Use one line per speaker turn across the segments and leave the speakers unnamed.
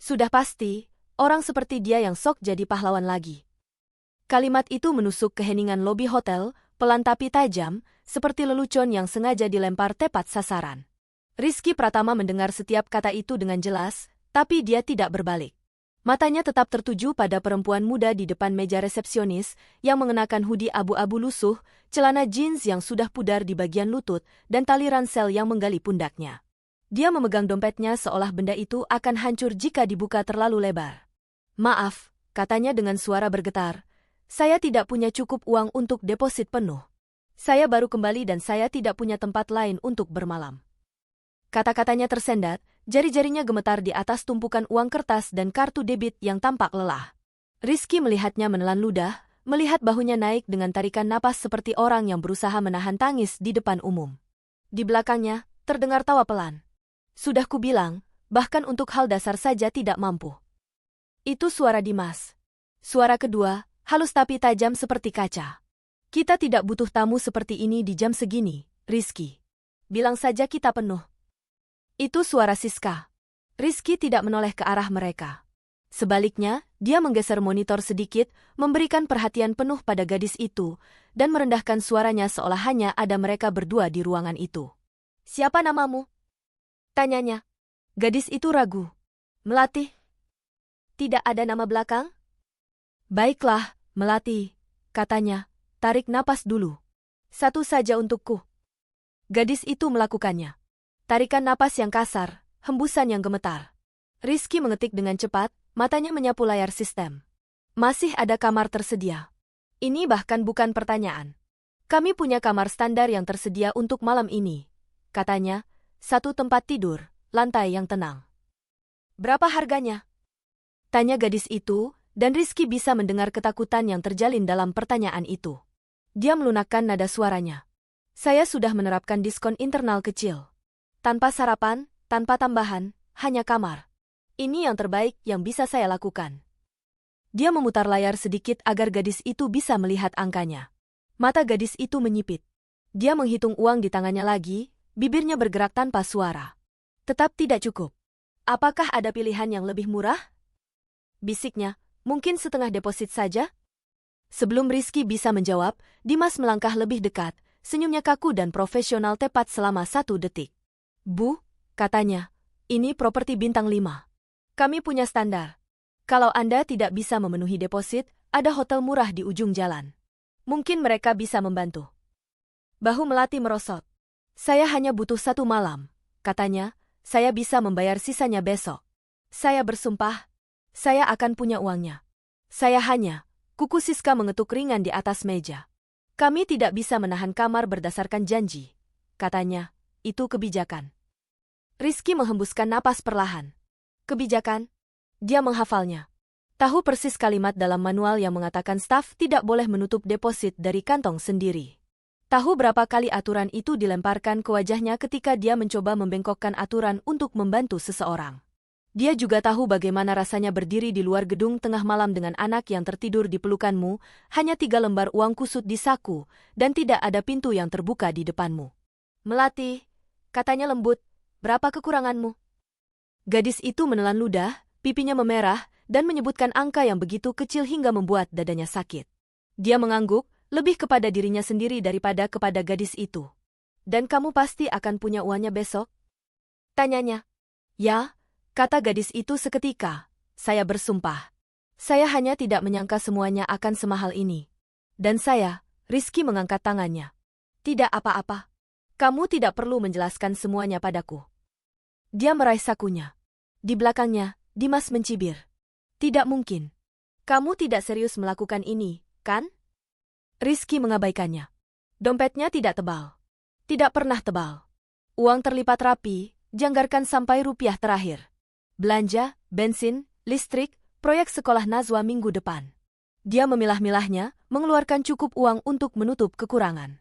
Sudah pasti, orang seperti dia yang sok jadi pahlawan lagi. Kalimat itu menusuk ke heningan lobi hotel, pelan tapi tajam, seperti lelucon yang sengaja dilempar tepat sasaran. Rizky Pratama mendengar setiap kata itu dengan jelas, tapi dia tidak berbalik. Matanya tetap tertuju pada perempuan muda di depan meja resepsionis yang mengenakan hoodie abu-abu lusuh, celana jeans yang sudah pudar di bagian lutut, dan tali ransel yang menggali pundaknya. Dia memegang dompetnya seolah benda itu akan hancur jika dibuka terlalu lebar. "Maaf," katanya dengan suara bergetar. "Saya tidak punya cukup uang untuk deposit penuh. Saya baru kembali dan saya tidak punya tempat lain untuk bermalam." Kata-katanya tersendat, jari-jarinya gemetar di atas tumpukan uang kertas dan kartu debit yang tampak lelah. Rizky melihatnya menelan ludah, melihat bahunya naik dengan tarikan napas seperti orang yang berusaha menahan tangis di depan umum. Di belakangnya, terdengar tawa pelan. "Sudah kubilang, bahkan untuk hal dasar saja tidak mampu." Itu suara Dimas. Suara kedua, halus tapi tajam seperti kaca. "Kita tidak butuh tamu seperti ini di jam segini, Rizky. Bilang saja kita penuh." Itu suara Siska. Rizky tidak menoleh ke arah mereka. Sebaliknya, dia menggeser monitor sedikit, memberikan perhatian penuh pada gadis itu, dan merendahkan suaranya seolah hanya ada mereka berdua di ruangan itu. "Siapa namamu?" tanyanya. Gadis itu ragu. "Melati." "Tidak ada nama belakang?" "Baiklah, Melati," katanya. "Tarik napas dulu. Satu saja untukku." Gadis itu melakukannya. Tarikan napas yang kasar, hembusan yang gemetar. Rizky mengetik dengan cepat, matanya menyapu layar sistem. "Masih ada kamar tersedia. Ini bahkan bukan pertanyaan. Kami punya kamar standar yang tersedia untuk malam ini," katanya. "Satu tempat tidur, lantai yang tenang." "Berapa harganya?" tanya gadis itu, dan Rizky bisa mendengar ketakutan yang terjalin dalam pertanyaan itu. Dia melunakkan nada suaranya. "Saya sudah menerapkan diskon internal kecil. Tanpa sarapan, tanpa tambahan, hanya kamar. Ini yang terbaik yang bisa saya lakukan." Dia memutar layar sedikit agar gadis itu bisa melihat angkanya. Mata gadis itu menyipit. Dia menghitung uang di tangannya lagi, bibirnya bergerak tanpa suara. "Tetap tidak cukup. Apakah ada pilihan yang lebih murah?" bisiknya. "Mungkin setengah deposit saja?" Sebelum Rizky bisa menjawab, Dimas melangkah lebih dekat, senyumnya kaku dan profesional tepat selama 1 detik. "Bu," katanya, "ini properti bintang 5. Kami punya standar. Kalau Anda tidak bisa memenuhi deposit, ada hotel murah di ujung jalan. Mungkin mereka bisa membantu." Bahu Melati merosot. "Saya hanya butuh 1 malam," katanya. "Saya bisa membayar sisanya besok. Saya bersumpah, saya akan punya uangnya. Saya hanya..." Kuku Siska mengetuk ringan di atas meja. "Kami tidak bisa menahan kamar berdasarkan janji," katanya. "Itu kebijakan." Rizky menghembuskan napas perlahan. "Kebijakan?" Dia menghafalnya. Tahu persis kalimat dalam manual yang mengatakan staf tidak boleh menutup deposit dari kantong sendiri. Tahu berapa kali aturan itu dilemparkan ke wajahnya ketika dia mencoba membengkokkan aturan untuk membantu seseorang. Dia juga tahu bagaimana rasanya berdiri di luar gedung tengah malam dengan anak yang tertidur di pelukanmu, hanya 3 lembar uang kusut di saku, dan tidak ada pintu yang terbuka di depanmu. "Melati," katanya lembut, "berapa kekuranganmu?" Gadis itu menelan ludah, pipinya memerah, dan menyebutkan angka yang begitu kecil hingga membuat dadanya sakit. Dia mengangguk, lebih kepada dirinya sendiri daripada kepada gadis itu. "Dan kamu pasti akan punya uangnya besok?" tanyanya. "Ya," kata gadis itu seketika. "Saya bersumpah. Saya hanya tidak menyangka semuanya akan semahal ini." "Dan saya," Rizky mengangkat tangannya. "Tidak apa-apa. Kamu tidak perlu menjelaskan semuanya padaku." Dia meraih sakunya. Di belakangnya, Dimas mencibir. "Tidak mungkin. Kamu tidak serius melakukan ini, kan?" Rizky mengabaikannya. Dompetnya tidak tebal. Tidak pernah tebal. Uang terlipat rapi, janggarkan sampai rupiah terakhir. Belanja, bensin, listrik, proyek sekolah Nazwa minggu depan. Dia memilah-milahnya, mengeluarkan cukup uang untuk menutup kekurangan.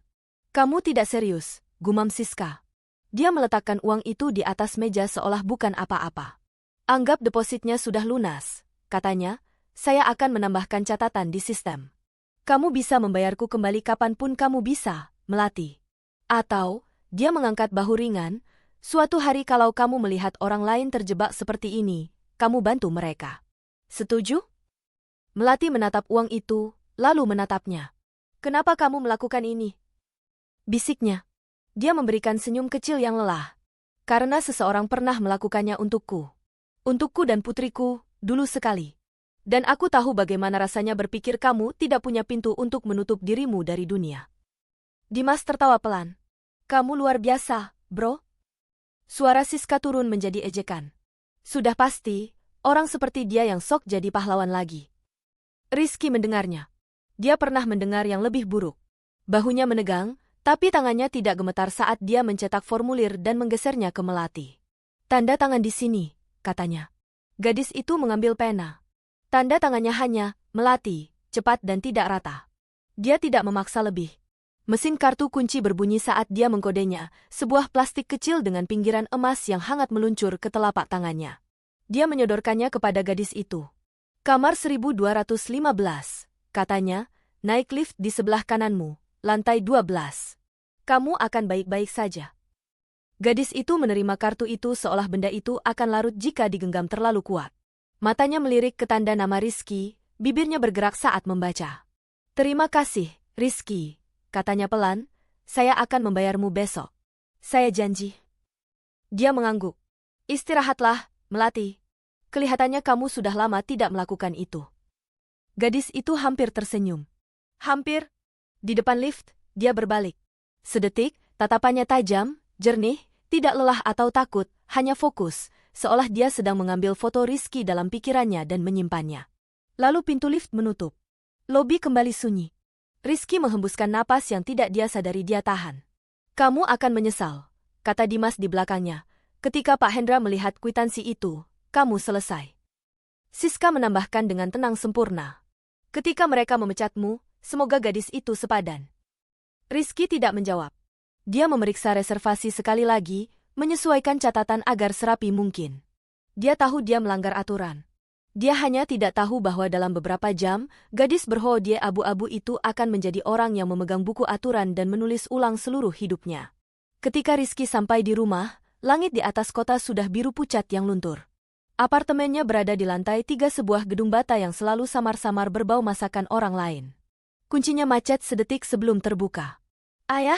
"Kamu tidak serius," gumam Siska. Dia meletakkan uang itu di atas meja seolah bukan apa-apa. "Anggap depositnya sudah lunas," katanya. "Saya akan menambahkan catatan di sistem. Kamu bisa membayarku kembali kapanpun kamu bisa, Melati. Atau," dia mengangkat bahu ringan, "suatu hari kalau kamu melihat orang lain terjebak seperti ini, kamu bantu mereka. Setuju? Melati menatap uang itu, lalu menatapnya. Kenapa kamu melakukan ini? Bisiknya. Dia memberikan senyum kecil yang lelah. Karena seseorang pernah melakukannya untukku. Untukku dan putriku, dulu sekali. Dan aku tahu bagaimana rasanya berpikir kamu tidak punya pintu untuk menutup dirimu dari dunia. Dimas tertawa pelan. Kamu luar biasa, bro. Suara Siska turun menjadi ejekan. Sudah pasti, orang seperti dia yang sok jadi pahlawan lagi. Rizky mendengarnya. Dia pernah mendengar yang lebih buruk. Bahunya menegang, tapi tangannya tidak gemetar saat dia mencetak formulir dan menggesernya ke Melati. Tanda tangan di sini, katanya. Gadis itu mengambil pena. Tanda tangannya hanya, Melati, cepat dan tidak rata. Dia tidak memaksa lebih. Mesin kartu kunci berbunyi saat dia mengkodenya, sebuah plastik kecil dengan pinggiran emas yang hangat meluncur ke telapak tangannya. Dia menyodorkannya kepada gadis itu. Kamar 1215, katanya, naik lift di sebelah kananmu, lantai 12. Kamu akan baik-baik saja. Gadis itu menerima kartu itu seolah benda itu akan larut jika digenggam terlalu kuat. Matanya melirik ke tanda nama Rizky, bibirnya bergerak saat membaca. Terima kasih, Rizky, katanya pelan, saya akan membayarmu besok. Saya janji. Dia mengangguk. Istirahatlah, Melati. Kelihatannya kamu sudah lama tidak melakukan itu. Gadis itu hampir tersenyum. Hampir. Di depan lift, dia berbalik. Sedetik, tatapannya tajam, jernih, tidak lelah atau takut, hanya fokus, seolah dia sedang mengambil foto Rizky dalam pikirannya dan menyimpannya. Lalu pintu lift menutup. Lobi kembali sunyi. Rizky menghembuskan napas yang tidak dia sadari dia tahan. Kamu akan menyesal, kata Dimas di belakangnya. Ketika Pak Hendra melihat kwitansi itu, kamu selesai. Siska menambahkan dengan tenang sempurna. Ketika mereka memecatmu, semoga gadis itu sepadan. Rizky tidak menjawab. Dia memeriksa reservasi sekali lagi, menyesuaikan catatan agar serapi mungkin. Dia tahu dia melanggar aturan. Dia hanya tidak tahu bahwa dalam beberapa jam, gadis berhodiah abu-abu itu akan menjadi orang yang memegang buku aturan dan menulis ulang seluruh hidupnya. Ketika Rizky sampai di rumah, langit di atas kota sudah biru pucat yang luntur. Apartemennya berada di lantai 3 sebuah gedung bata yang selalu samar-samar berbau masakan orang lain. Kuncinya macet sedetik sebelum terbuka. Ayah?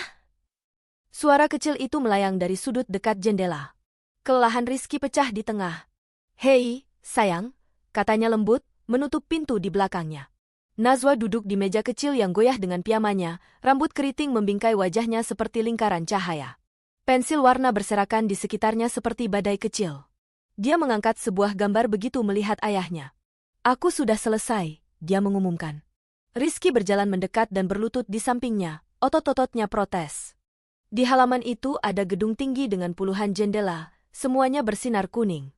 Suara kecil itu melayang dari sudut dekat jendela. Kelelahan Rizky pecah di tengah. Hei, sayang, katanya lembut, menutup pintu di belakangnya. Nazwa duduk di meja kecil yang goyah dengan piyamanya, rambut keriting membingkai wajahnya seperti lingkaran cahaya. Pensil warna berserakan di sekitarnya seperti badai kecil. Dia mengangkat sebuah gambar begitu melihat ayahnya. Aku sudah selesai, dia mengumumkan. Rizky berjalan mendekat dan berlutut di sampingnya, otot-ototnya protes. Di halaman itu ada gedung tinggi dengan puluhan jendela, semuanya bersinar kuning.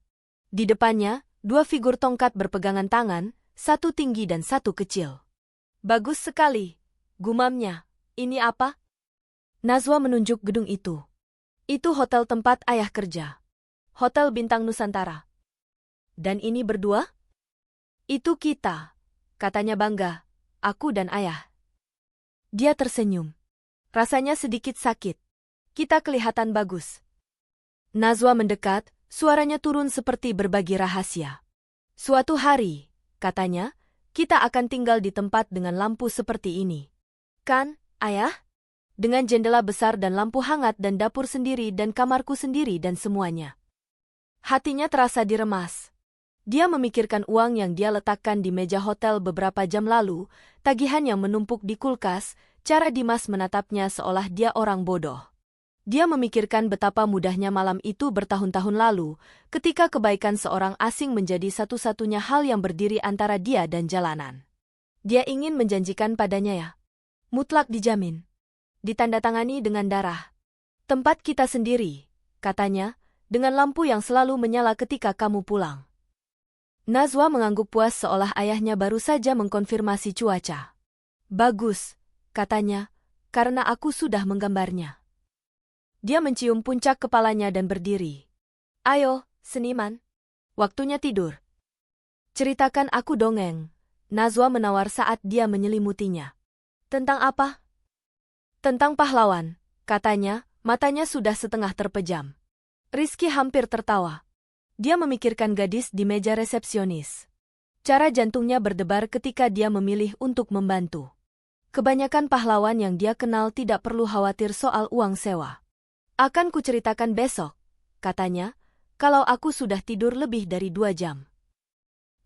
Di depannya, 2 figur tongkat berpegangan tangan, satu tinggi dan satu kecil. Bagus sekali, gumamnya. Ini apa? Nazwa menunjuk gedung itu. Itu hotel tempat ayah kerja. Hotel Bintang Nusantara. Dan ini berdua? Itu kita, katanya bangga, aku dan ayah. Dia tersenyum. Rasanya sedikit sakit. Kita kelihatan bagus. Nazwa mendekat, suaranya turun seperti berbagi rahasia. Suatu hari, katanya, kita akan tinggal di tempat dengan lampu seperti ini. Kan, ayah? Dengan jendela besar dan lampu hangat dan dapur sendiri dan kamarku sendiri dan semuanya. Hatinya terasa diremas. Dia memikirkan uang yang dia letakkan di meja hotel beberapa jam lalu, tagihan yang menumpuk di kulkas, cara Dimas menatapnya seolah dia orang bodoh. Dia memikirkan betapa mudahnya malam itu bertahun-tahun lalu, ketika kebaikan seorang asing menjadi satu-satunya hal yang berdiri antara dia dan jalanan. Dia ingin menjanjikan padanya ya. Mutlak dijamin. Ditandatangani dengan darah. Tempat kita sendiri, katanya, dengan lampu yang selalu menyala ketika kamu pulang. Nazwa mengangguk puas seolah ayahnya baru saja mengkonfirmasi cuaca. Bagus, katanya, karena aku sudah menggambarnya. Dia mencium puncak kepalanya dan berdiri. Ayo, seniman. Waktunya tidur. Ceritakan aku dongeng. Nazwa menawar saat dia menyelimutinya. Tentang apa? Tentang pahlawan, katanya, matanya sudah setengah terpejam. Rizky hampir tertawa. Dia memikirkan gadis di meja resepsionis. Cara jantungnya berdebar ketika dia memilih untuk membantu. Kebanyakan pahlawan yang dia kenal tidak perlu khawatir soal uang sewa. Akan kuceritakan besok, katanya, kalau aku sudah tidur lebih dari 2 jam.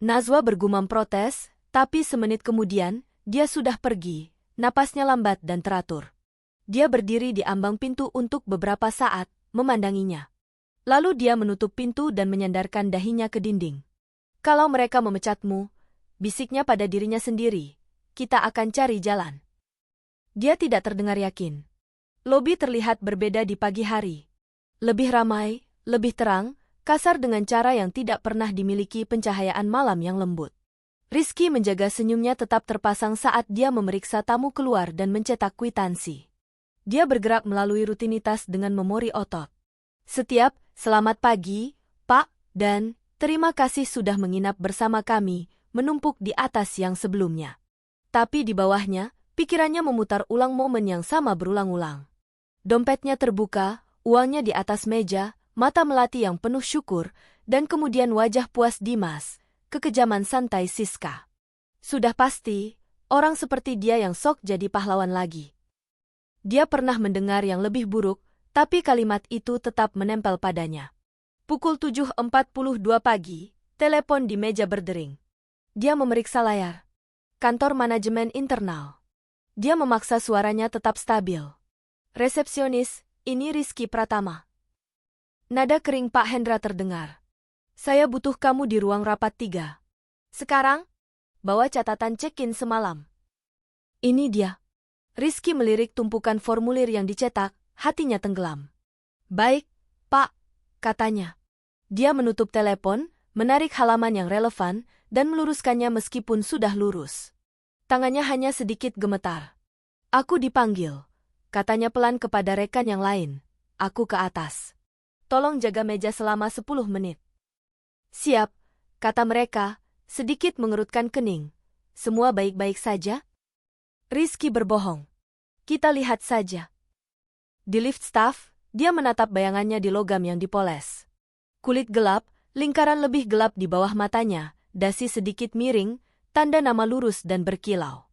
Najwa bergumam protes, tapi semenit kemudian, dia sudah pergi, napasnya lambat dan teratur. Dia berdiri di ambang pintu untuk beberapa saat, memandanginya. Lalu dia menutup pintu dan menyandarkan dahinya ke dinding. Kalau mereka memecatmu, bisiknya pada dirinya sendiri, kita akan cari jalan. Dia tidak terdengar yakin. Lobi terlihat berbeda di pagi hari. Lebih ramai, lebih terang, kasar dengan cara yang tidak pernah dimiliki pencahayaan malam yang lembut. Rizky menjaga senyumnya tetap terpasang saat dia memeriksa tamu keluar dan mencetak kwitansi. Dia bergerak melalui rutinitas dengan memori otot. Setiap, selamat pagi, Pak, dan terima kasih sudah menginap bersama kami, menumpuk di atas yang sebelumnya. Tapi di bawahnya, pikirannya memutar ulang momen yang sama berulang-ulang. Dompetnya terbuka, uangnya di atas meja, mata melati yang penuh syukur, dan kemudian wajah puas Dimas, kekejaman santai Siska. Sudah pasti, orang seperti dia yang sok jadi pahlawan lagi. Dia pernah mendengar yang lebih buruk, tapi kalimat itu tetap menempel padanya. Pukul 7.42 pagi, telepon di meja berdering. Dia memeriksa layar. Kantor manajemen internal. Dia memaksa suaranya tetap stabil. Resepsionis, ini Rizky Pratama. Nada kering Pak Hendra terdengar. Saya butuh kamu di ruang rapat 3. Sekarang? Bawa catatan check-in semalam. Ini dia. Rizky melirik tumpukan formulir yang dicetak, hatinya tenggelam. Baik, Pak, katanya. Dia menutup telepon, menarik halaman yang relevan, dan meluruskannya meskipun sudah lurus. Tangannya hanya sedikit gemetar. Aku dipanggil, katanya pelan kepada rekan yang lain. Aku ke atas. Tolong jaga meja selama 10 menit. Siap, kata mereka, sedikit mengerutkan kening. Semua baik-baik saja? Rizky berbohong. Kita lihat saja. Di lift staff, dia menatap bayangannya di logam yang dipoles. Kulit gelap, lingkaran lebih gelap di bawah matanya, dasi sedikit miring, tanda nama lurus dan berkilau.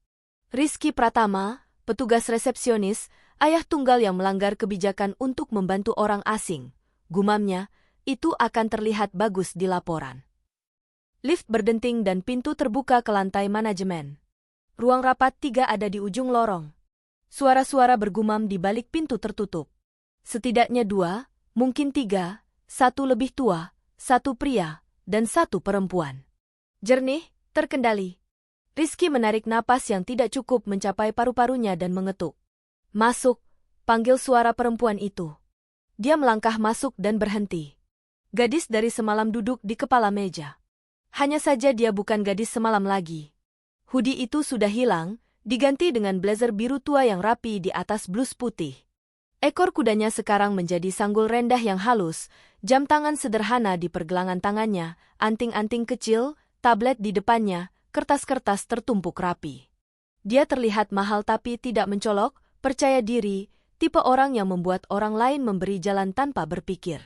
Rizky Pratama, petugas resepsionis, ayah tunggal yang melanggar kebijakan untuk membantu orang asing. Gumamnya, itu akan terlihat bagus di laporan. Lift berdenting dan pintu terbuka ke lantai manajemen. Ruang rapat 3 ada di ujung lorong. Suara-suara bergumam di balik pintu tertutup. Setidaknya 2, mungkin 3, 1 lebih tua, 1 pria, dan 1 perempuan. Jernih, terkendali. Rizky menarik napas yang tidak cukup mencapai paru-parunya dan mengetuk. Masuk, panggil suara perempuan itu. Dia melangkah masuk dan berhenti. Gadis dari semalam duduk di kepala meja. Hanya saja dia bukan gadis semalam lagi. Hoodie itu sudah hilang, diganti dengan blazer biru tua yang rapi di atas blus putih. Ekor kudanya sekarang menjadi sanggul rendah yang halus, jam tangan sederhana di pergelangan tangannya, anting-anting kecil, tablet di depannya, kertas-kertas tertumpuk rapi. Dia terlihat mahal tapi tidak mencolok, percaya diri, tipe orang yang membuat orang lain memberi jalan tanpa berpikir.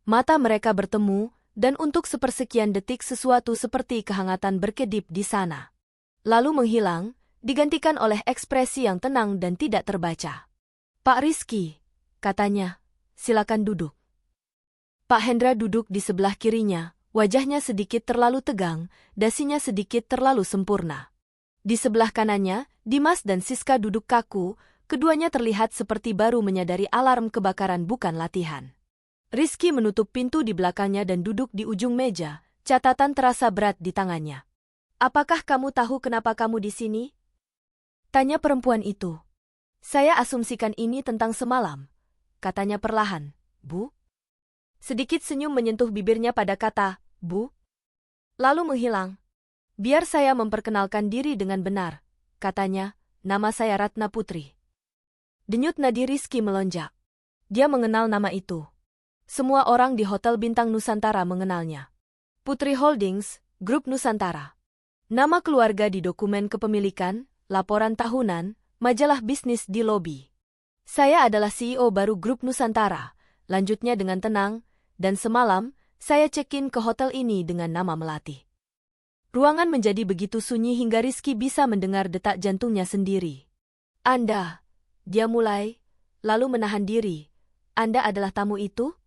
Mata mereka bertemu, dan untuk sepersekian detik sesuatu seperti kehangatan berkedip di sana. Lalu menghilang, digantikan oleh ekspresi yang tenang dan tidak terbaca. Pak Rizky, katanya, silakan duduk. Pak Hendra duduk di sebelah kirinya, wajahnya sedikit terlalu tegang, dasinya sedikit terlalu sempurna. Di sebelah kanannya, Dimas dan Siska duduk kaku, keduanya terlihat seperti baru menyadari alarm kebakaran bukan latihan. Rizky menutup pintu di belakangnya dan duduk di ujung meja, catatan terasa berat di tangannya. Apakah kamu tahu kenapa kamu di sini? Tanya perempuan itu. Saya asumsikan ini tentang semalam, katanya perlahan. Bu? Sedikit senyum menyentuh bibirnya pada kata, Bu. Lalu menghilang. Biar saya memperkenalkan diri dengan benar, katanya, nama saya Ratna Putri. Denyut nadi Rizky melonjak. Dia mengenal nama itu. Semua orang di Hotel Bintang Nusantara mengenalnya. Putri Holdings, Grup Nusantara. Nama keluarga di dokumen kepemilikan, laporan tahunan, majalah bisnis di lobi. Saya adalah CEO baru Grup Nusantara, lanjutnya dengan tenang, dan semalam, saya check-in ke hotel ini dengan nama Melati. Ruangan menjadi begitu sunyi hingga Rizky bisa mendengar detak jantungnya sendiri. Anda, dia mulai, lalu menahan diri. Anda adalah tamu itu?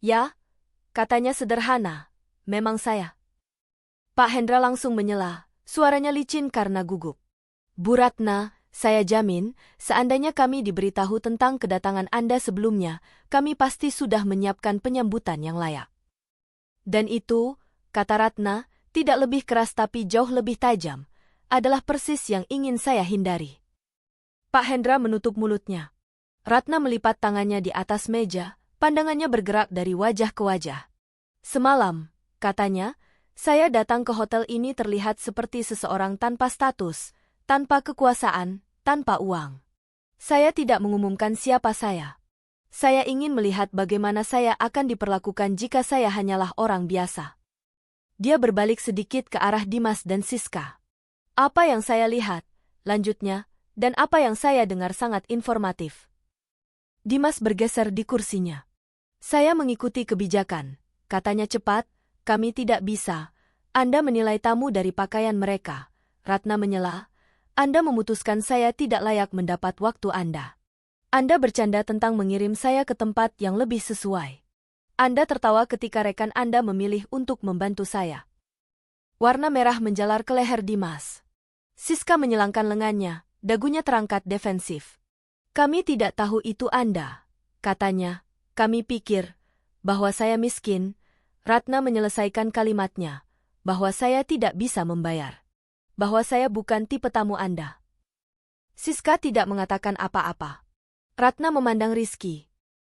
Ya, katanya sederhana. Memang saya. Pak Hendra langsung menyela, suaranya licin karena gugup. Bu Ratna, saya jamin, seandainya kami diberitahu tentang kedatangan Anda sebelumnya, kami pasti sudah menyiapkan penyambutan yang layak. Dan itu, kata Ratna, tidak lebih keras tapi jauh lebih tajam, adalah persis yang ingin saya hindari. Pak Hendra menutup mulutnya. Ratna melipat tangannya di atas meja, pandangannya bergerak dari wajah ke wajah. Semalam, katanya, saya datang ke hotel ini terlihat seperti seseorang tanpa status, tanpa kekuasaan, tanpa uang. Saya tidak mengumumkan siapa saya. Saya ingin melihat bagaimana saya akan diperlakukan jika saya hanyalah orang biasa. Dia berbalik sedikit ke arah Dimas dan Siska. Apa yang saya lihat, lanjutnya, dan apa yang saya dengar sangat informatif. Dimas bergeser di kursinya. Saya mengikuti kebijakan, katanya cepat, kami tidak bisa. Anda menilai tamu dari pakaian mereka. Ratna menyela, Anda memutuskan saya tidak layak mendapat waktu Anda. Anda bercanda tentang mengirim saya ke tempat yang lebih sesuai. Anda tertawa ketika rekan Anda memilih untuk membantu saya. Warna merah menjalar ke leher Dimas. Siska menyilangkan lengannya, dagunya terangkat defensif. Kami tidak tahu itu Anda, katanya. Kami pikir bahwa saya miskin. Ratna menyelesaikan kalimatnya, bahwa saya tidak bisa membayar. Bahwa saya bukan tipe tamu Anda. Siska tidak mengatakan apa-apa. Ratna memandang Rizky.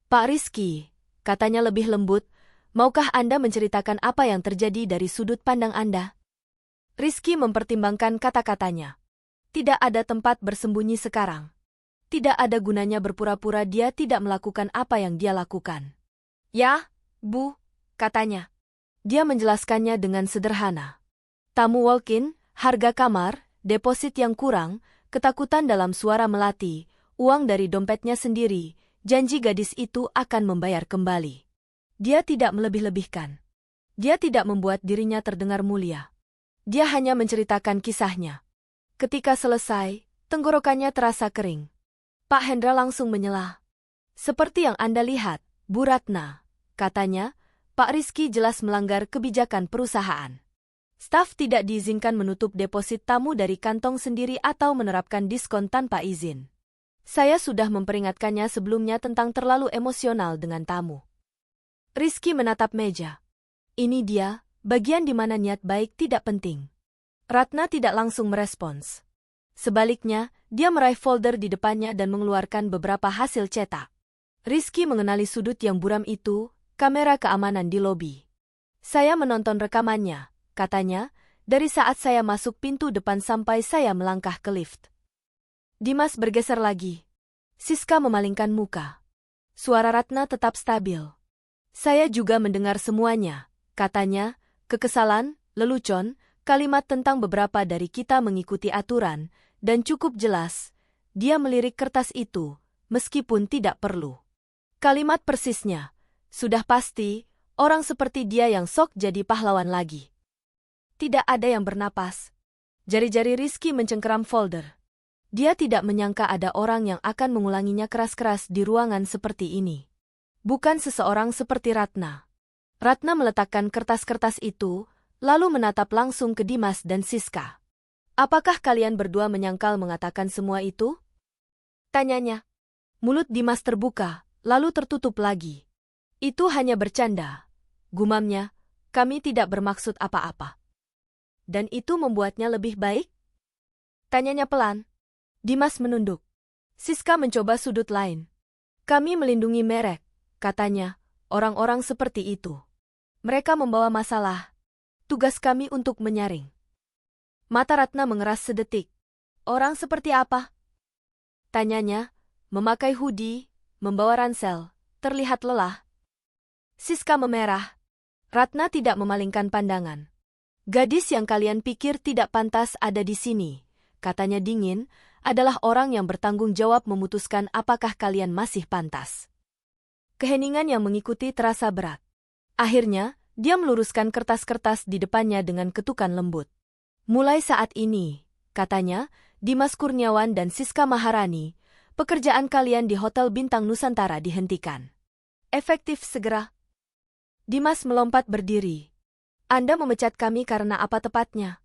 Pak Rizky, katanya lebih lembut, maukah Anda menceritakan apa yang terjadi dari sudut pandang Anda? Rizky mempertimbangkan kata-katanya. Tidak ada tempat bersembunyi sekarang. Tidak ada gunanya berpura-pura dia tidak melakukan apa yang dia lakukan. Ya, Bu, katanya. Dia menjelaskannya dengan sederhana. Tamu walk-in, harga kamar, deposit yang kurang, ketakutan dalam suara Melati, uang dari dompetnya sendiri, janji gadis itu akan membayar kembali. Dia tidak melebih-lebihkan. Dia tidak membuat dirinya terdengar mulia. Dia hanya menceritakan kisahnya. Ketika selesai, tenggorokannya terasa kering. Pak Hendra langsung menyela. Seperti yang Anda lihat, Bu Ratna, katanya, Pak Rizky jelas melanggar kebijakan perusahaan. Staf tidak diizinkan menutup deposit tamu dari kantong sendiri atau menerapkan diskon tanpa izin. Saya sudah memperingatkannya sebelumnya tentang terlalu emosional dengan tamu. Rizky menatap meja. Ini dia, bagian di mana niat baik tidak penting. Ratna tidak langsung merespons. Sebaliknya, dia meraih folder di depannya dan mengeluarkan beberapa hasil cetak. Rizky mengenali sudut yang buram itu, kamera keamanan di lobi. Saya menonton rekamannya, katanya, dari saat saya masuk pintu depan sampai saya melangkah ke lift. Dimas bergeser lagi. Siska memalingkan muka. Suara Ratna tetap stabil. Saya juga mendengar semuanya, katanya, kekesalan, lelucon, kalimat tentang beberapa dari kita mengikuti aturan, dan cukup jelas, dia melirik kertas itu, meskipun tidak perlu. Kalimat persisnya, sudah pasti, orang seperti dia yang sok jadi pahlawan lagi. Tidak ada yang bernapas. Jari-jari Rizky mencengkeram folder. Dia tidak menyangka ada orang yang akan mengulanginya keras-keras di ruangan seperti ini. Bukan seseorang seperti Ratna. Ratna meletakkan kertas-kertas itu, lalu menatap langsung ke Dimas dan Siska. Apakah kalian berdua menyangkal mengatakan semua itu? Tanyanya. Mulut Dimas terbuka, lalu tertutup lagi. Itu hanya bercanda. Gumamnya, kami tidak bermaksud apa-apa. Dan itu membuatnya lebih baik? Tanyanya pelan. Dimas menunduk. Siska mencoba sudut lain. Kami melindungi merek, katanya, orang-orang seperti itu. Mereka membawa masalah. Tugas kami untuk menyaring. Mata Ratna mengeras sedetik. Orang seperti apa? Tanyanya, memakai hoodie, membawa ransel, terlihat lelah. Siska memerah. Ratna tidak memalingkan pandangan. Gadis yang kalian pikir tidak pantas ada di sini, katanya dingin, adalah orang yang bertanggung jawab memutuskan apakah kalian masih pantas. Keheningan yang mengikuti terasa berat. Akhirnya, dia meluruskan kertas-kertas di depannya dengan ketukan lembut. Mulai saat ini, katanya, Dimas Kurniawan dan Siska Maharani, pekerjaan kalian di Hotel Bintang Nusantara dihentikan. Efektif segera. Dimas melompat berdiri. Anda memecat kami karena apa tepatnya?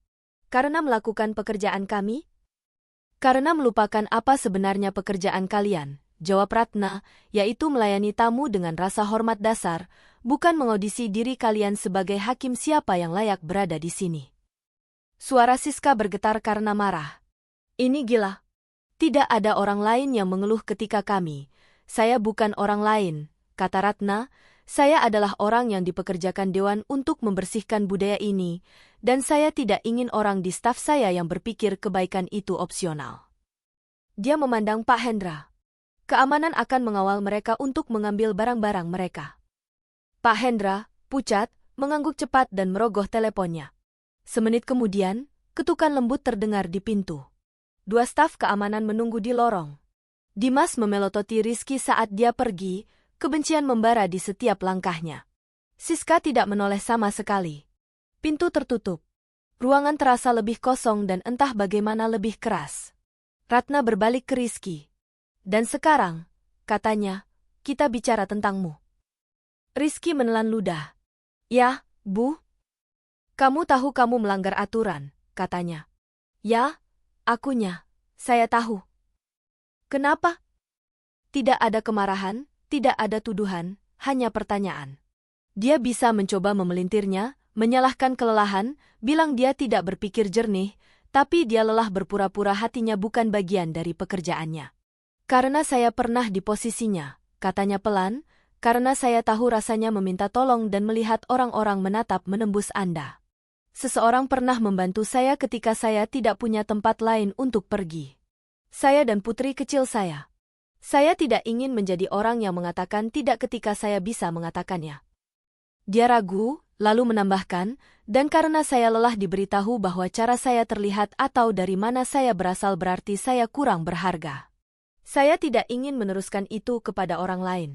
Karena melakukan pekerjaan kami? Karena melupakan apa sebenarnya pekerjaan kalian, jawab Ratna, yaitu melayani tamu dengan rasa hormat dasar, bukan mengaudisi diri kalian sebagai hakim siapa yang layak berada di sini. Suara Siska bergetar karena marah. Ini gila. Tidak ada orang lain yang mengeluh ketika kami. Saya bukan orang lain, kata Ratna. Saya adalah orang yang dipekerjakan Dewan untuk membersihkan budaya ini, dan saya tidak ingin orang di staf saya yang berpikir kebaikan itu opsional. Dia memandang Pak Hendra. Keamanan akan mengawal mereka untuk mengambil barang-barang mereka. Pak Hendra, pucat, mengangguk cepat dan merogoh teleponnya. Semenit kemudian, ketukan lembut terdengar di pintu. 2 staf keamanan menunggu di lorong. Dimas memelototi Rizky saat dia pergi, kebencian membara di setiap langkahnya. Siska tidak menoleh sama sekali. Pintu tertutup. Ruangan terasa lebih kosong dan entah bagaimana lebih keras. Ratna berbalik ke Rizky. Dan sekarang, katanya, kita bicara tentangmu. Rizky menelan ludah. Ya, Bu. Kamu tahu kamu melanggar aturan, katanya. Ya, akunya. Saya tahu. Kenapa? Tidak ada kemarahan, tidak ada tuduhan, hanya pertanyaan. Dia bisa mencoba memelintirnya, menyalahkan kelelahan, bilang dia tidak berpikir jernih, tapi dia lelah berpura-pura hatinya bukan bagian dari pekerjaannya. Karena saya pernah di posisinya, katanya pelan, karena saya tahu rasanya meminta tolong dan melihat orang-orang menatap menembus Anda. Seseorang pernah membantu saya ketika saya tidak punya tempat lain untuk pergi. Saya dan putri kecil saya. Saya tidak ingin menjadi orang yang mengatakan tidak ketika saya bisa mengatakannya. Dia ragu, lalu menambahkan, dan karena saya lelah diberitahu bahwa cara saya terlihat atau dari mana saya berasal berarti saya kurang berharga. Saya tidak ingin meneruskan itu kepada orang lain.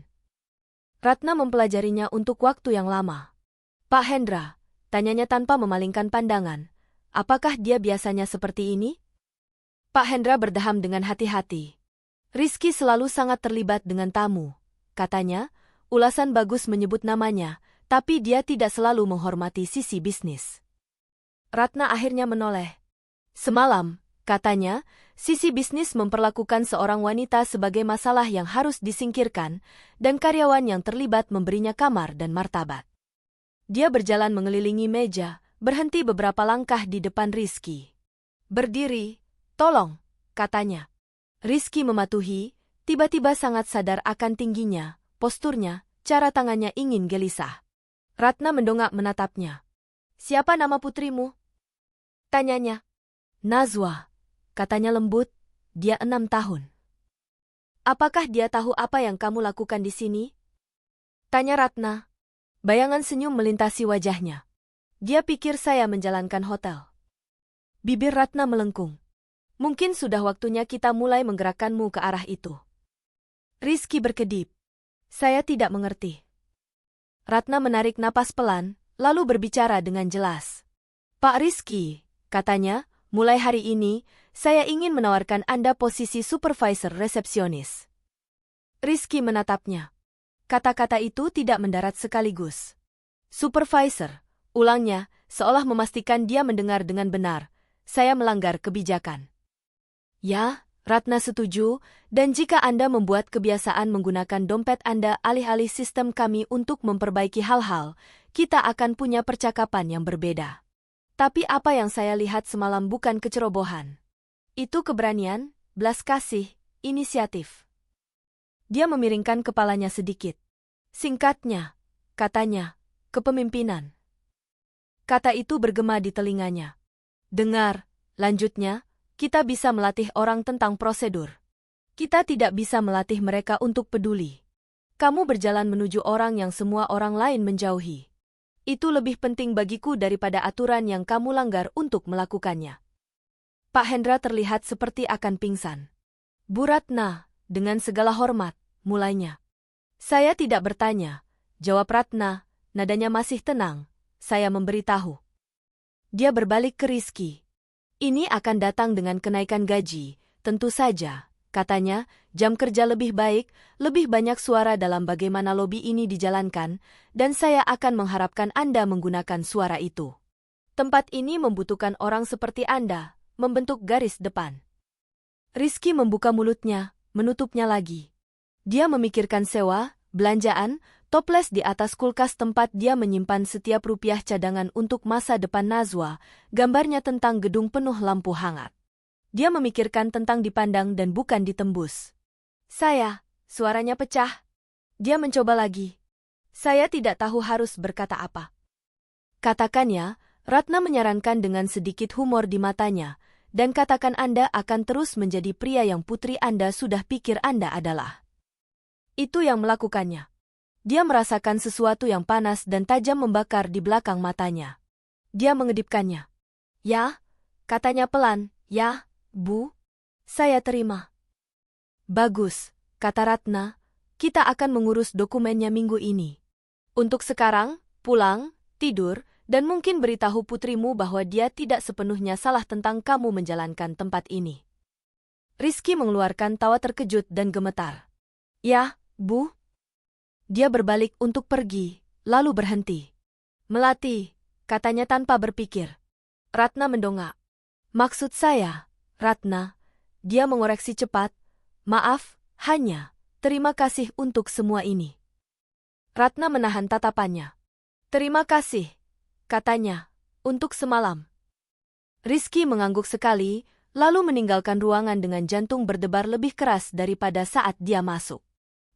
Ratna mempelajarinya untuk waktu yang lama. Pak Hendra, tanyanya tanpa memalingkan pandangan, apakah dia biasanya seperti ini? Pak Hendra berdeham dengan hati-hati. Rizky selalu sangat terlibat dengan tamu. Katanya, ulasan bagus menyebut namanya, tapi dia tidak selalu menghormati sisi bisnis. Ratna akhirnya menoleh. Semalam, katanya, sisi bisnis memperlakukan seorang wanita sebagai masalah yang harus disingkirkan, dan karyawan yang terlibat memberinya kamar dan martabat. Dia berjalan mengelilingi meja, berhenti beberapa langkah di depan Rizky. Berdiri, tolong, katanya. Rizky mematuhi, tiba-tiba sangat sadar akan tingginya, posturnya, cara tangannya ingin gelisah. Ratna mendongak menatapnya. Siapa nama putrimu? Tanyanya. Nazwa, katanya lembut, dia 6 tahun. Apakah dia tahu apa yang kamu lakukan di sini? Tanya Ratna. Bayangan senyum melintasi wajahnya. Dia pikir saya menjalankan hotel. Bibir Ratna melengkung. Mungkin sudah waktunya kita mulai menggerakkanmu ke arah itu. Rizky berkedip. Saya tidak mengerti. Ratna menarik napas pelan, lalu berbicara dengan jelas. Pak Rizky, katanya, mulai hari ini, saya ingin menawarkan Anda posisi supervisor resepsionis. Rizky menatapnya. Kata-kata itu tidak mendarat sekaligus. Supervisor, ulangnya, seolah memastikan dia mendengar dengan benar. Saya melanggar kebijakan. Ya, Ratna setuju, dan jika Anda membuat kebiasaan menggunakan dompet Anda alih-alih sistem kami untuk memperbaiki hal-hal, kita akan punya percakapan yang berbeda. Tapi apa yang saya lihat semalam bukan kecerobohan. Itu keberanian, belas kasih, inisiatif. Dia memiringkan kepalanya sedikit. Singkatnya, katanya, kepemimpinan. Kata itu bergema di telinganya. Dengar, lanjutnya, kita bisa melatih orang tentang prosedur. Kita tidak bisa melatih mereka untuk peduli. Kamu berjalan menuju orang yang semua orang lain menjauhi. Itu lebih penting bagiku daripada aturan yang kamu langgar untuk melakukannya. Pak Hendra terlihat seperti akan pingsan. Bu Ratna, dengan segala hormat, mulainya. Saya tidak bertanya, jawab Ratna, nadanya masih tenang. Saya memberitahu. Dia berbalik ke Rizky. Ini akan datang dengan kenaikan gaji, tentu saja, katanya, jam kerja lebih baik, lebih banyak suara dalam bagaimana lobi ini dijalankan, dan saya akan mengharapkan Anda menggunakan suara itu. Tempat ini membutuhkan orang seperti Anda, membentuk garis depan. Rizky membuka mulutnya, menutupnya lagi. Dia memikirkan sewa, belanjaan, toples di atas kulkas tempat dia menyimpan setiap rupiah cadangan untuk masa depan Najwa, gambarnya tentang gedung penuh lampu hangat. Dia memikirkan tentang dipandang dan bukan ditembus. Suaranya pecah. Dia mencoba lagi. Saya tidak tahu harus berkata apa. Katakannya, Ratna menyarankan dengan sedikit humor di matanya, dan katakan Anda akan terus menjadi pria yang putri Anda sudah pikir Anda adalah. Itu yang melakukannya. Dia merasakan sesuatu yang panas dan tajam membakar di belakang matanya. Dia mengedipkannya. Ya, katanya pelan, ya, Bu. Saya terima. Bagus, kata Ratna, kita akan mengurus dokumennya minggu ini. Untuk sekarang, pulang, tidur, dan mungkin beritahu putrimu bahwa dia tidak sepenuhnya salah tentang kamu menjalankan tempat ini. Rizky mengeluarkan tawa terkejut dan gemetar. Ya, Bu. Dia berbalik untuk pergi, lalu berhenti. Melati, katanya tanpa berpikir. Ratna mendongak. Maksud saya, Ratna, dia mengoreksi cepat. Maaf, hanya, terima kasih untuk semua ini. Ratna menahan tatapannya. Terima kasih, katanya, untuk semalam. Rizky mengangguk sekali, lalu meninggalkan ruangan dengan jantung berdebar lebih keras daripada saat dia masuk.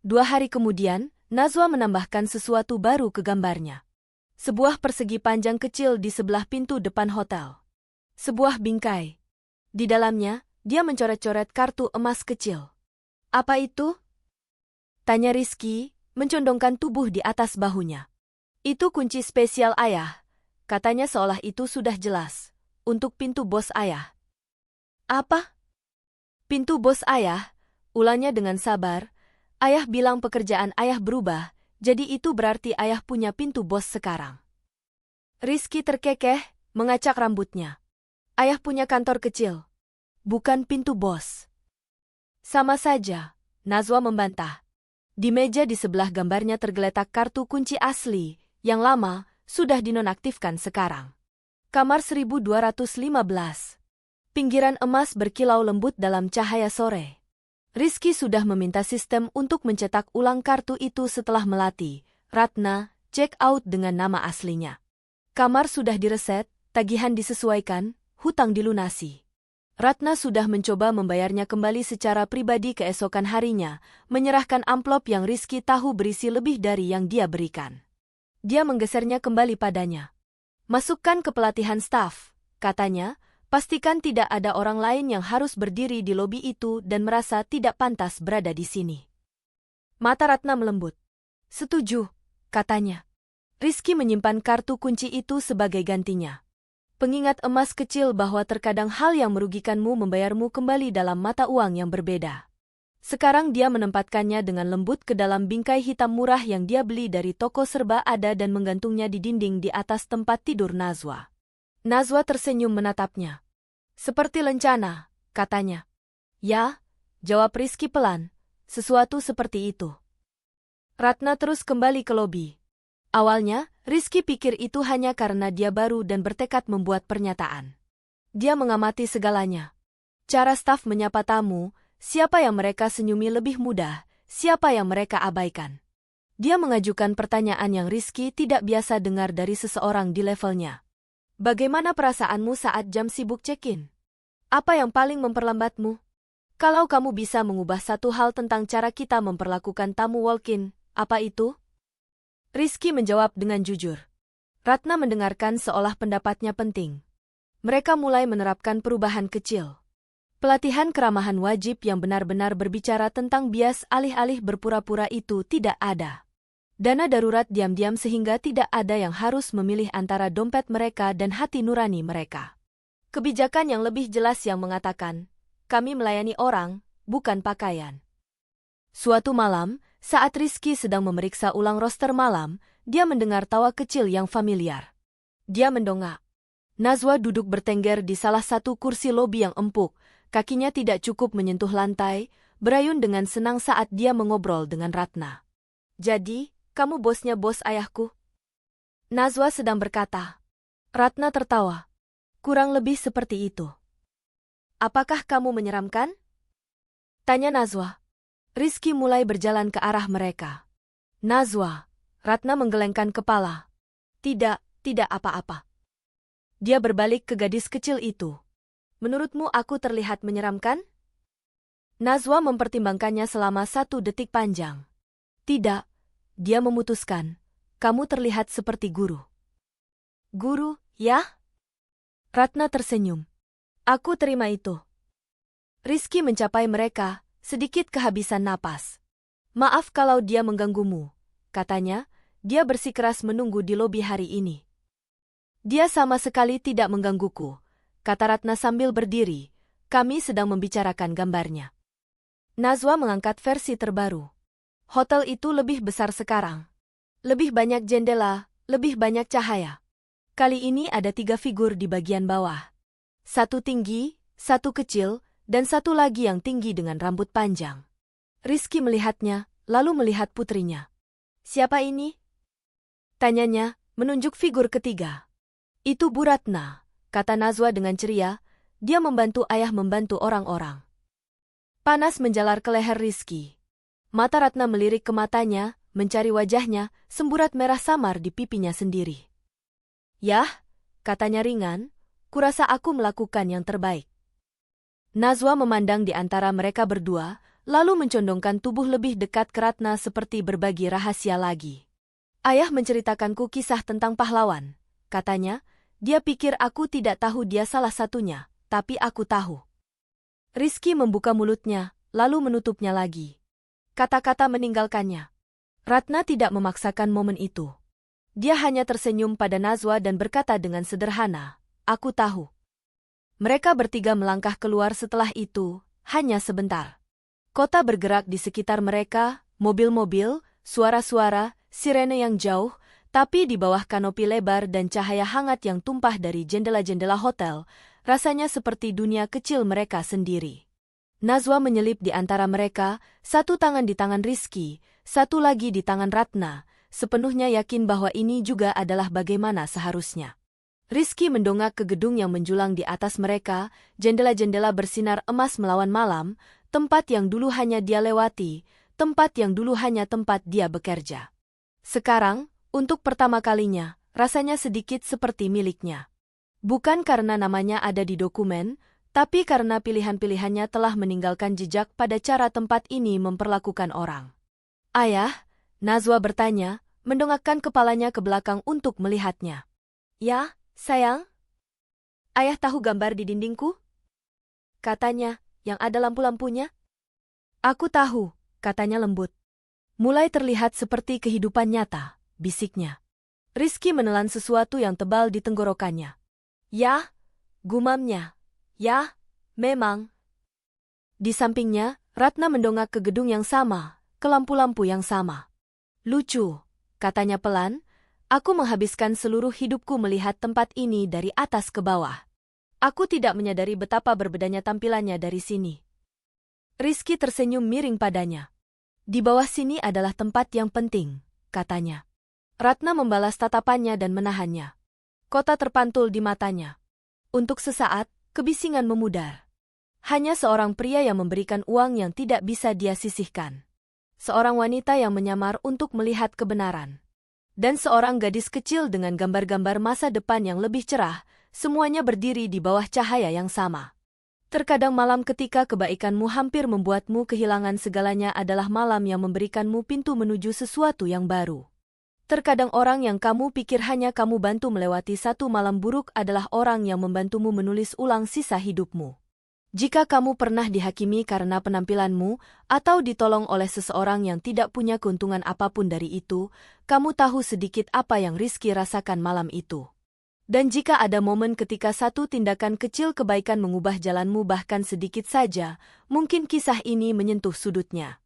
2 hari kemudian, Najwa menambahkan sesuatu baru ke gambarnya. Sebuah persegi panjang kecil di sebelah pintu depan hotel. Sebuah bingkai. Di dalamnya, dia mencoret-coret kartu emas kecil. Apa itu? Tanya Rizky, mencondongkan tubuh di atas bahunya. Itu kunci spesial ayah, katanya seolah itu sudah jelas. Untuk pintu bos ayah. Apa? Pintu bos ayah, ulangnya dengan sabar. Ayah bilang pekerjaan ayah berubah, jadi itu berarti ayah punya pintu bos sekarang. Rizky terkekeh, mengacak rambutnya. Ayah punya kantor kecil, bukan pintu bos. Sama saja, Najwa membantah. Di meja di sebelah gambarnya tergeletak kartu kunci asli, yang lama, sudah dinonaktifkan sekarang. Kamar 1215. Pinggiran emas berkilau lembut dalam cahaya sore. Rizky sudah meminta sistem untuk mencetak ulang kartu itu setelah Melati, Ratna, check out dengan nama aslinya. Kamar sudah direset, tagihan disesuaikan, hutang dilunasi. Ratna sudah mencoba membayarnya kembali secara pribadi keesokan harinya, menyerahkan amplop yang Rizky tahu berisi lebih dari yang dia berikan. Dia menggesernya kembali padanya. Masukkan ke pelatihan staf, katanya. Pastikan tidak ada orang lain yang harus berdiri di lobi itu dan merasa tidak pantas berada di sini. Mata Ratna melembut. Setuju, katanya. Rizky menyimpan kartu kunci itu sebagai gantinya. Pengingat emas kecil bahwa terkadang hal yang merugikanmu membayarmu kembali dalam mata uang yang berbeda. Sekarang dia menempatkannya dengan lembut ke dalam bingkai hitam murah yang dia beli dari toko serba ada dan menggantungnya di dinding di atas tempat tidur Najwa. Najwa tersenyum menatapnya. Seperti lencana, katanya. Ya, jawab Rizky pelan, sesuatu seperti itu. Ratna terus kembali ke lobi. Awalnya, Rizky pikir itu hanya karena dia baru dan bertekad membuat pernyataan. Dia mengamati segalanya. Cara staf menyapa tamu, siapa yang mereka senyumi lebih mudah, siapa yang mereka abaikan. Dia mengajukan pertanyaan yang Rizky tidak biasa dengar dari seseorang di levelnya. Bagaimana perasaanmu saat jam sibuk check-in? Apa yang paling memperlambatmu? Kalau kamu bisa mengubah satu hal tentang cara kita memperlakukan tamu walk-in, apa itu? Rizky menjawab dengan jujur. Ratna mendengarkan seolah pendapatnya penting. Mereka mulai menerapkan perubahan kecil. Pelatihan keramahan wajib yang benar-benar berbicara tentang bias alih-alih berpura-pura itu tidak ada. Dana darurat diam-diam sehingga tidak ada yang harus memilih antara dompet mereka dan hati nurani mereka. Kebijakan yang lebih jelas yang mengatakan, kami melayani orang, bukan pakaian. Suatu malam, saat Rizky sedang memeriksa ulang roster malam, dia mendengar tawa kecil yang familiar. Dia mendongak. Najwa duduk bertengger di salah satu kursi lobi yang empuk, kakinya tidak cukup menyentuh lantai, berayun dengan senang saat dia mengobrol dengan Ratna. "Jadi, kamu bosnya bos ayahku?" Najwa sedang berkata. Ratna tertawa. "Kurang lebih seperti itu." "Apakah kamu menyeramkan?" tanya Najwa. Rizky mulai berjalan ke arah mereka. "Najwa," Ratna menggelengkan kepala. Tidak apa-apa." Dia berbalik ke gadis kecil itu. "Menurutmu aku terlihat menyeramkan?" Najwa mempertimbangkannya selama 1 detik panjang. "Tidak," dia memutuskan. "Kamu terlihat seperti guru." "Guru, ya?" Ratna tersenyum. "Aku terima itu." Rizky mencapai mereka, sedikit kehabisan napas. "Maaf kalau dia mengganggumu," katanya. Dia bersikeras menunggu di lobi hari ini. "Dia sama sekali tidak menggangguku," kata Ratna sambil berdiri. "Kami sedang membicarakan gambarnya." Najwa mengangkat versi terbaru. Hotel itu lebih besar sekarang. Lebih banyak jendela, lebih banyak cahaya. Kali ini ada 3 figur di bagian bawah. 1 tinggi, 1 kecil, dan 1 lagi yang tinggi dengan rambut panjang. Rizky melihatnya, lalu melihat putrinya. "Siapa ini?" tanyanya, menunjuk figur ketiga. "Itu Bu Ratna," kata Najwa dengan ceria. Dia membantu ayah membantu orang-orang. Panas menjalar ke leher Rizky. Mata Ratna melirik ke matanya, mencari wajahnya, semburat merah samar di pipinya sendiri. "Yah," katanya ringan, "kurasa aku melakukan yang terbaik." Najwa memandang di antara mereka berdua, lalu mencondongkan tubuh lebih dekat ke Ratna seperti berbagi rahasia lagi. "Ayah menceritakanku kisah tentang pahlawan," katanya. "Dia pikir aku tidak tahu dia salah satunya, tapi aku tahu." Rizky membuka mulutnya, lalu menutupnya lagi. Kata-kata meninggalkannya. Ratna tidak memaksakan momen itu. Dia hanya tersenyum pada Najwa dan berkata dengan sederhana, "Aku tahu." Mereka bertiga melangkah keluar setelah itu, hanya sebentar. Kota bergerak di sekitar mereka, mobil-mobil, suara-suara, sirene yang jauh, tapi di bawah kanopi lebar dan cahaya hangat yang tumpah dari jendela-jendela hotel, rasanya seperti dunia kecil mereka sendiri. Najwa menyelip di antara mereka, 1 tangan di tangan Rizky, 1 lagi di tangan Ratna, sepenuhnya yakin bahwa ini juga adalah bagaimana seharusnya. Rizky mendongak ke gedung yang menjulang di atas mereka, jendela-jendela bersinar emas melawan malam, tempat yang dulu hanya dia lewati, tempat yang dulu hanya tempat dia bekerja. Sekarang, untuk pertama kalinya, rasanya sedikit seperti miliknya. Bukan karena namanya ada di dokumen, tapi karena pilihan-pilihannya telah meninggalkan jejak pada cara tempat ini memperlakukan orang. "Ayah?" Najwa bertanya, mendongakkan kepalanya ke belakang untuk melihatnya. "Ya, sayang?" "Ayah tahu gambar di dindingku?" katanya, "yang ada lampu-lampunya?" "Aku tahu," katanya lembut. "Mulai terlihat seperti kehidupan nyata," bisiknya. Rizky menelan sesuatu yang tebal di tenggorokannya. "Ya," gumamnya. "Ya, memang." Di sampingnya, Ratna mendongak ke gedung yang sama, ke lampu-lampu yang sama. "Lucu," katanya pelan. "Aku menghabiskan seluruh hidupku melihat tempat ini dari atas ke bawah. Aku tidak menyadari betapa berbedanya tampilannya dari sini." Rizky tersenyum miring padanya. "Di bawah sini adalah tempat yang penting," katanya. Ratna membalas tatapannya dan menahannya. Kota terpantul di matanya. Untuk sesaat, kebisingan memudar. Hanya seorang pria yang memberikan uang yang tidak bisa dia sisihkan. Seorang wanita yang menyamar untuk melihat kebenaran. Dan seorang gadis kecil dengan gambar-gambar masa depan yang lebih cerah, semuanya berdiri di bawah cahaya yang sama. Terkadang malam ketika kebaikanmu hampir membuatmu kehilangan segalanya adalah malam yang memberikanmu pintu menuju sesuatu yang baru. Terkadang orang yang kamu pikir hanya kamu bantu melewati satu malam buruk adalah orang yang membantumu menulis ulang sisa hidupmu. Jika kamu pernah dihakimi karena penampilanmu, atau ditolong oleh seseorang yang tidak punya keuntungan apapun dari itu, kamu tahu sedikit apa yang Rizky rasakan malam itu. Dan jika ada momen ketika satu tindakan kecil kebaikan mengubah jalanmu bahkan sedikit saja, mungkin kisah ini menyentuh sudutnya.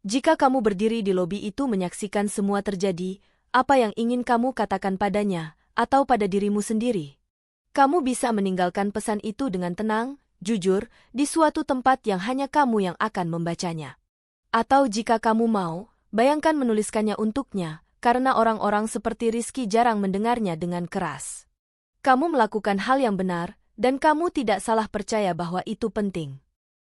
Jika kamu berdiri di lobi itu menyaksikan semua terjadi, apa yang ingin kamu katakan padanya, atau pada dirimu sendiri. Kamu bisa meninggalkan pesan itu dengan tenang, jujur, di suatu tempat yang hanya kamu yang akan membacanya. Atau jika kamu mau, bayangkan menuliskannya untuknya, karena orang-orang seperti Rizky jarang mendengarnya dengan keras. Kamu melakukan hal yang benar, dan kamu tidak salah percaya bahwa itu penting.